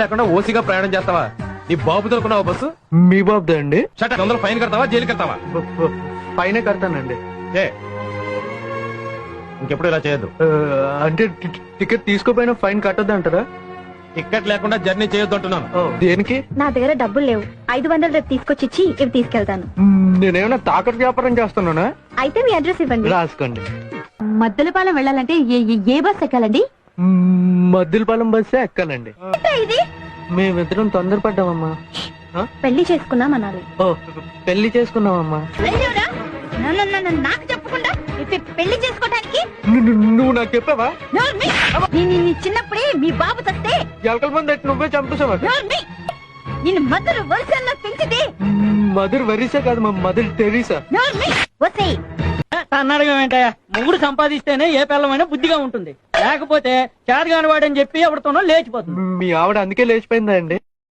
లేకుండా ఓసీగా ప్రయాణం చేస్తావా? నీ బాబు దొరుకున్నావా బస్సు? మీ బాబుదా అండి? Shut up. 100 ఫైన్ కడతావా, జైలు కడతావా? ఫైనే కడతానండి. ఏ ఇంకెప్పుడు ఇలా చేయొద్దు. అంటే టికెట్ తీసుకోపోయినా ఫైన్ కట్టద్దు అంటారా? టికెట్ లేకుండా జర్నీ చేయొద్దు అంటున్నాను. దేనికి? నా దగ్గర డబ్బులు లేవు. 500 రేపు తీసుకొచ్చి ఇచ్చి ఇవి తీసుకెళ్తాను. నేనేమైనా తాకట్టు వ్యాపారం చేస్తున్నానా? అయితే మీ అడ్రస్ ఇవ్వండి. రాసుకోండి. మద్దలపాలెం వెళ్ళాలంటే ఏ బస్ ఎక్కాలండి? మద్దిలపాలెం బస్సే ఎక్కాలండి. ఇది మేమిద్దరం తొందరపడ్డామమ్మా. పెళ్లి చేసుకున్నాం అనాలి. ఓ, పెళ్లి చేసుకున్నావమ్మా. నాకు చెప్పకుండా పెళ్లి చేసుకోవడానికి నువ్వు నాకు చెప్పావా? చిన్నప్పుడే మీ బాబు తస్తే ఎలకల మంది నువ్వే చంపేసావా? నిన్ను మదర్ వర్షంలో పెంచితే మదర్ వరీసా కాదు, మా మదర్ టెరీసా. అన్నాడు ఏంటయ్యా? మొగుడు సంపాదిస్తేనే ఏ పిల్లమైనా బుద్ధిగా ఉంటుంది, లేకపోతే చేతగాని వాడని చెప్పి ఎవరితోనో లేచిపోతుంది. మీ ఆవిడ అందుకే లేచిపోయిందా అండి?